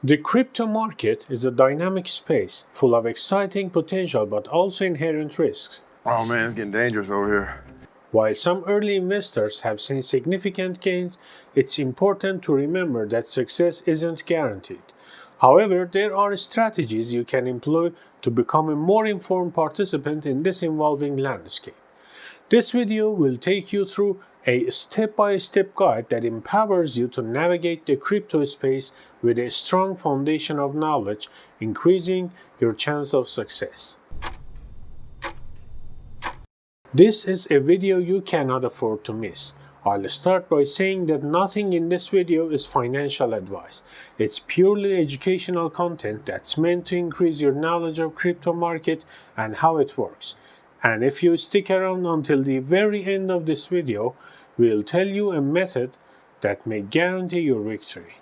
The crypto market is a dynamic space full of exciting potential but also inherent risks. Oh man, it's getting dangerous over here. While some early investors have seen significant gains, it's important to remember that success isn't guaranteed. However, there are strategies you can employ to become a more informed participant in this evolving landscape. This video will take you through a step-by-step guide that empowers you to navigate the crypto space with a strong foundation of knowledge, increasing your chance of success. This is a video you cannot afford to miss. I'll start by saying that nothing in this video is financial advice. It's purely educational content that's meant to increase your knowledge of crypto market and how it works. And if you stick around until the very end of this video, we'll tell you a method that may guarantee your victory.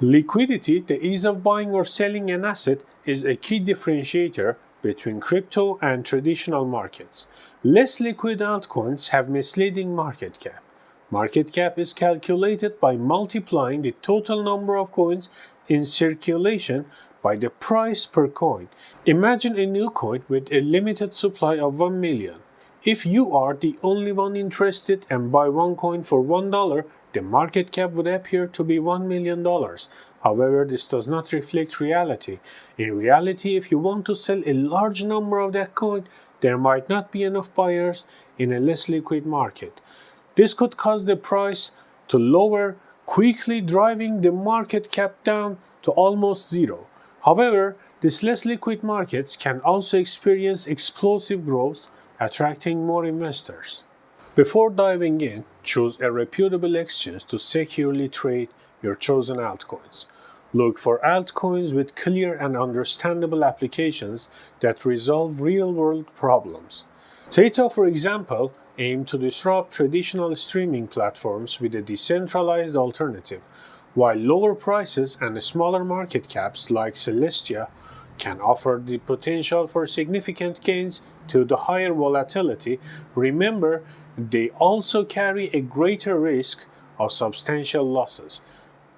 Liquidity, the ease of buying or selling an asset, is a key differentiator between crypto and traditional markets. Less liquid altcoins have misleading market cap. Market cap is calculated by multiplying the total number of coins in circulation by the price per coin. Imagine a new coin with a limited supply of 1 million. If you are the only one interested and buy one coin for $1, the market cap would appear to be $1 million. However, this does not reflect reality. In reality, if you want to sell a large number of that coin, there might not be enough buyers in a less liquid market. This could cause the price to lower, quickly driving the market cap down to almost zero. However, these less liquid markets can also experience explosive growth, attracting more investors. Before diving in, choose a reputable exchange to securely trade your chosen altcoins. Look for altcoins with clear and understandable applications that resolve real-world problems. Theta, for example, aim to disrupt traditional streaming platforms with a decentralized alternative, while lower prices and smaller market caps like Celestia can offer the potential for significant gains to the higher volatility. Remember, they also carry a greater risk of substantial losses.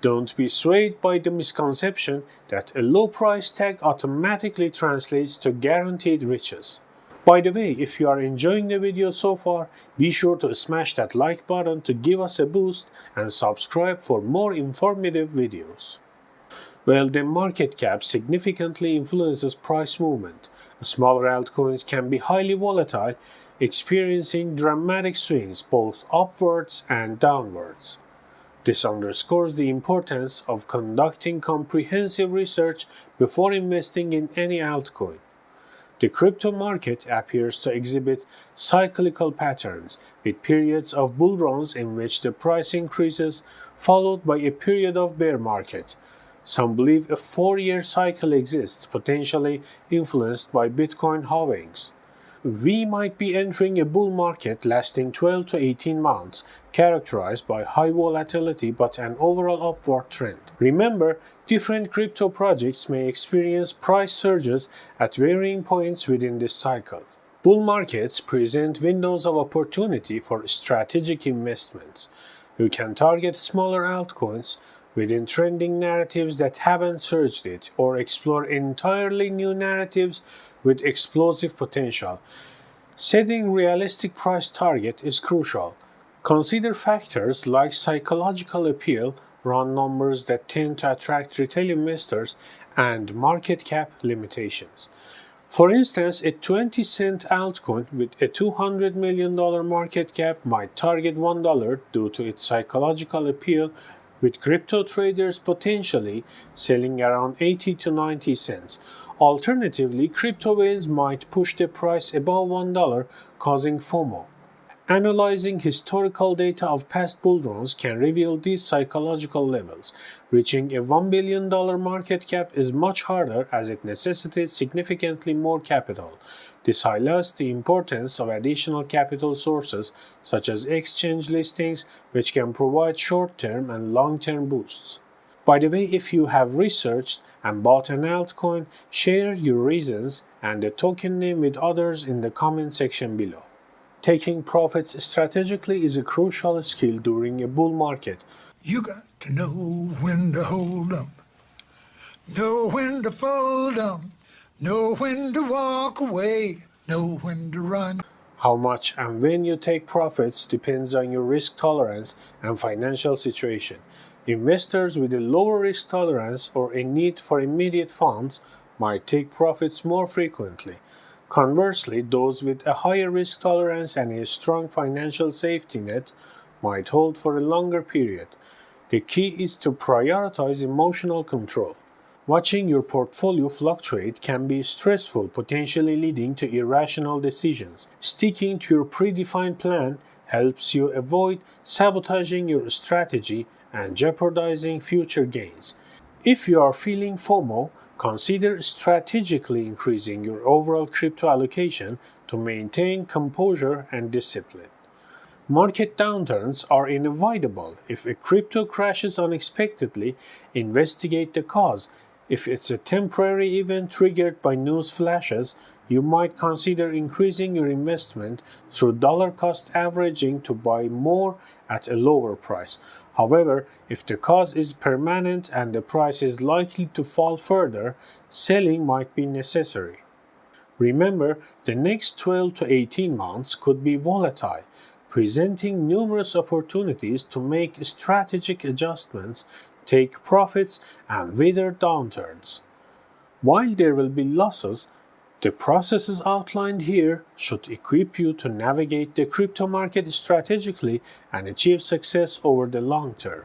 Don't be swayed by the misconception that a low price tag automatically translates to guaranteed riches. By the way, if you are enjoying the video so far, be sure to smash that like button to give us a boost and subscribe for more informative videos. Well, the market cap significantly influences price movement. Smaller altcoins can be highly volatile, experiencing dramatic swings both upwards and downwards. This underscores the importance of conducting comprehensive research before investing in any altcoin. The crypto market appears to exhibit cyclical patterns, with periods of bull runs in which the price increases, followed by a period of bear market. Some believe a 4-year cycle exists, potentially influenced by Bitcoin halvings. We might be entering a bull market lasting 12 to 18 months, characterized by high volatility but an overall upward trend. Remember, different crypto projects may experience price surges at varying points within this cycle. Bull markets present windows of opportunity for strategic investments. You can target smaller altcoins within trending narratives that haven't surged yet, or explore entirely new narratives with explosive potential. Setting realistic price target is crucial. Consider factors like psychological appeal, round numbers that tend to attract retail investors, and market cap limitations. For instance, a 20-cent altcoin with a $200 million market cap might target $1 due to its psychological appeal, with crypto traders potentially selling around 80 to 90 cents. Alternatively, crypto whales might push the price above $1, causing FOMO. Analyzing historical data of past bull runs can reveal these psychological levels. Reaching a $1 billion market cap is much harder as it necessitates significantly more capital. This highlights the importance of additional capital sources such as exchange listings, which can provide short-term and long-term boosts. By the way, if you have researched and bought an altcoin, share your reasons and the token name with others in the comment section below. Taking profits strategically is a crucial skill during a bull market. You got to know when to hold up Know when to fold 'em, know when to walk away, know when to run. How much and when you take profits depends on your risk tolerance and financial situation. Investors with a lower risk tolerance or a need for immediate funds might take profits more frequently. Conversely, those with a higher risk tolerance and a strong financial safety net might hold for a longer period. The key is to prioritize emotional control. Watching your portfolio fluctuate can be stressful, potentially leading to irrational decisions. Sticking to your predefined plan helps you avoid sabotaging your strategy and jeopardizing future gains. If you are feeling FOMO, consider strategically increasing your overall crypto allocation to maintain composure and discipline. Market downturns are inevitable. If a crypto crashes unexpectedly, investigate the cause. If it's a temporary event triggered by news flashes, you might consider increasing your investment through dollar cost averaging to buy more at a lower price. However, if the cause is permanent and the price is likely to fall further, selling might be necessary. Remember, the next 12 to 18 months could be volatile, presenting numerous opportunities to make strategic adjustments, take profits, and weather downturns. While there will be losses, the processes outlined here should equip you to navigate the crypto market strategically and achieve success over the long term.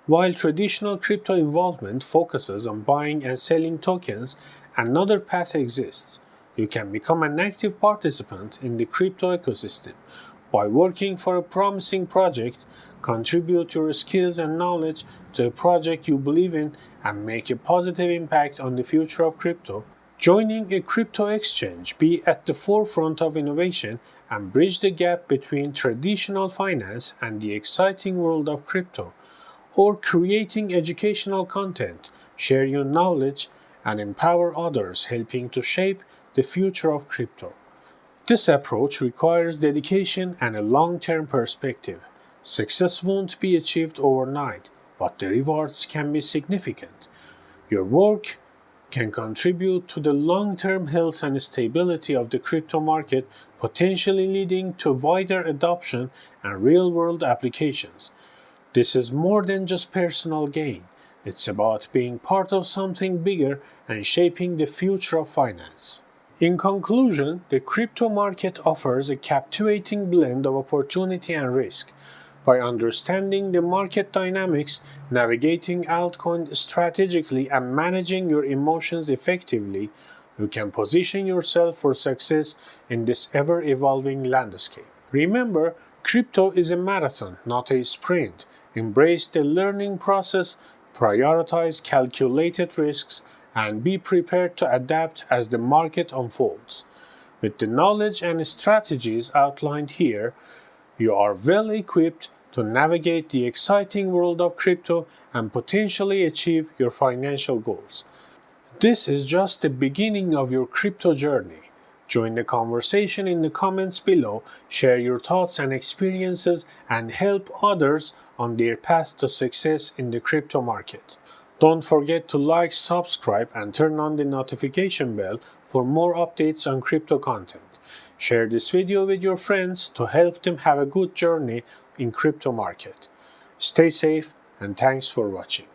While traditional crypto involvement focuses on buying and selling tokens, another path exists. You can become an active participant in the crypto ecosystem. By working for a promising project, contribute your skills and knowledge to a project you believe in, and make a positive impact on the future of crypto. Joining a crypto exchange, be at the forefront of innovation, and bridge the gap between traditional finance and the exciting world of crypto. Or creating educational content, share your knowledge, and empower others, helping to shape the future of crypto. This approach requires dedication and a long-term perspective. Success won't be achieved overnight, but the rewards can be significant. Your work can contribute to the long-term health and stability of the crypto market, potentially leading to wider adoption and real-world applications. This is more than just personal gain. It's about being part of something bigger and shaping the future of finance. In conclusion, the crypto market offers a captivating blend of opportunity and risk. By understanding the market dynamics, navigating altcoins strategically, and managing your emotions effectively, you can position yourself for success in this ever-evolving landscape. Remember, crypto is a marathon, not a sprint. Embrace the learning process, prioritize calculated risks, and be prepared to adapt as the market unfolds. With the knowledge and strategies outlined here, you are well equipped to navigate the exciting world of crypto and potentially achieve your financial goals. This is just the beginning of your crypto journey. Join the conversation in the comments below, share your thoughts and experiences, and help others on their path to success in the crypto market. Don't forget to like, subscribe, and turn on the notification bell for more updates on crypto content. Share this video with your friends to help them have a good journey in crypto market. Stay safe and thanks for watching.